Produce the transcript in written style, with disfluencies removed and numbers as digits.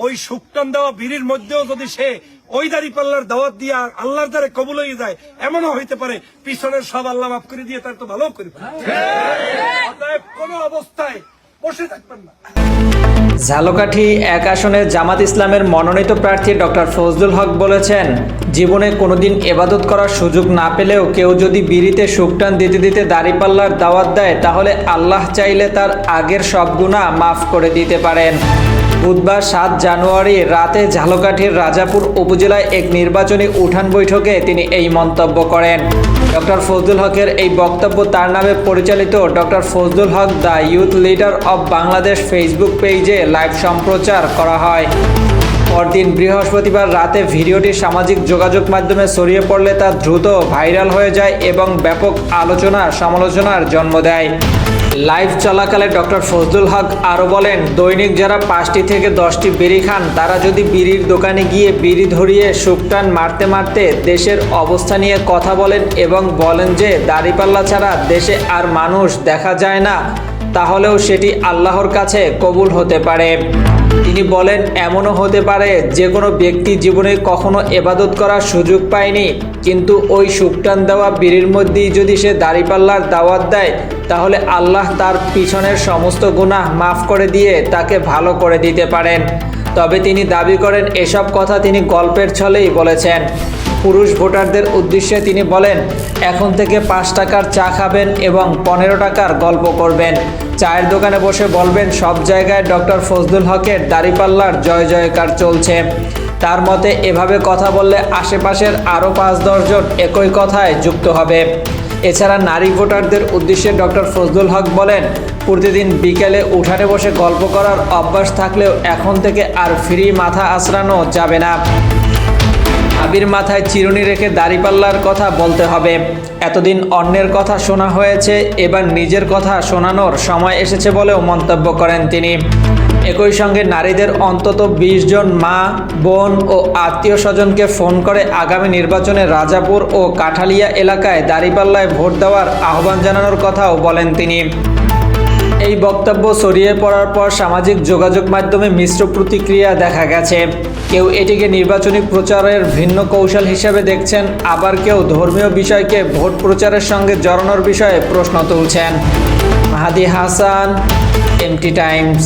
ওই শুকটান দেওয়া বিড়ির মধ্যেও যদি সে ওই দাঁড়িপাল্লার দাওয়াত দিয়ে আল্লাহর দ্বারা কবুল হয়ে যায়, এমনও হইতে পারে পিছনের সব আল্লাহ মাফ করে দিয়ে তার তো ভালো করে অতএব কোন অবস্থায় বসে থাকবেন না। ঝালকাঠি 1 আসনে জামাত ইসলামের মনোনীত প্রার্থী ডক্টর ফজলুল হক বলেছেন, জীবনে কোনোদিন ইবাদত করার সুযোগ না পেলেও কেউ যদি বিড়িতে শুকটান দিতে দিতে দাঁড়িপাল্লার দাওয়াত দেয়, তাহলে আল্লাহ চাইলে তার আগের সব গুনাহ মাফ করে দিতে পারেন। বুধবার 7 জানুয়ারি রাতে ঝালকাঠির রাজাপুর উপজেলায় এক নির্বাচনী উঠান বৈঠকে তিনি এই মন্তব্য করেন। ডক্টর ফজলুল হকের এই বক্তব্য তার নামে পরিচালিত doctor Fazlul Haq the youth leader of Bangladesh Facebook পেজে লাইভ সম্প্রচার করা হয়। পরদিন বৃহস্পতিবার রাতে ভিডিওটি সামাজিক যোগাযোগ মাধ্যমে ছড়িয়ে পড়লে তা দ্রুত ভাইরাল হয়ে যায় এবং ব্যাপক আলোচনা সমালোচনার জন্ম দেয়। লাইভ চলাকালে ডক্টর ফজলুল হক আরও বলেন, দৈনিক যারা 5টি থেকে 10টি বিড়ি খান, তারা যদি বিড়ির দোকানে গিয়ে বিড়ি ধরিয়ে শুকটান মারতে মারতে দেশের অবস্থা নিয়ে কথা বলেন এবং বলেন যে দাড়িপাল্লা ছাড়া দেশে আর মানুষ দেখা যায় না, তাহলেও সেটি আল্লাহর কাছে কবুল হতে পারে। তিনি বলেন, এমনও হতে পারে যে কোনো ব্যক্তি জীবনে কখনো ইবাদত করার সুযোগ পায়নি, কিন্তু ওই শুকটান দেওয়া বিড়ির মধ্যেই যদি সে দাড়িপাল্লার দাওয়াত দেয়, তাহলে আল্লাহ তার পিছনের সমস্ত গুনাহ মাফ করে দিয়ে তাকে ভালো করে দিতে পারেন। তবে তিনি দাবি করেন এসব কথা তিনি গল্পের ছলেই বলেছেন। পুরুষ ভোটারদের উদ্দেশ্যে তিনি বলেন, এখন থেকে 5 টাকার চা খাবেন এবং 15 টাকার গল্প করবেন। চায়ের দোকানে বসে বলবেন সব জায়গায় ডক্টর ফজলুল হকের দাড়িপাল্লার জয় জয়কার চলছে। তার মতে এভাবে কথা বললে আশেপাশের আরও 5-10 জন একই কথায় যুক্ত হবে। এছাড়া নারী ভোটারদের উদ্দেশ্যে ডক্টর ফজলুল হক বলেন, প্রতিদিন বিকেলে উঠানে বসে গল্প করার অভ্যাস থাকলেও এখন থেকে আর ফ্রি মাথা আঁচড়ানো যাবে না। আবির মাথায় চিরুনি রেখে দাড়িপাল্লার কথা বলতে হবে। এতদিন অন্যের কথা শোনা হয়েছে, এবার নিজের কথা শোনানোর সময় এসেছে বলেও মন্তব্য করেন তিনি। একই সঙ্গে নারীদের অন্তত 20 জন মা, বোন ও আত্মীয় স্বজনকে ফোন করে আগামী নির্বাচনে রাজাপুর ও কাঠালিয়া এলাকায় দাড়িপাল্লায় ভোট দেওয়ার আহ্বান জানানোর কথাও বলেন তিনি। এই বক্তব্য ছড়িয়ে পড়ার পর সামাজিক যোগাযোগ মাধ্যমে মিশ্র প্রতিক্রিয়া দেখা গেছে। কেউ এটিকে নির্বাচনী প্রচারের ভিন্ন কৌশল হিসেবে দেখছেন, আবার কেউ ধর্মীয় বিষয়কে ভোট প্রচারের সঙ্গে জড়ানোর বিষয়ে প্রশ্ন তুলছেন। মাহাদি হাসান, এমটি টাইমস।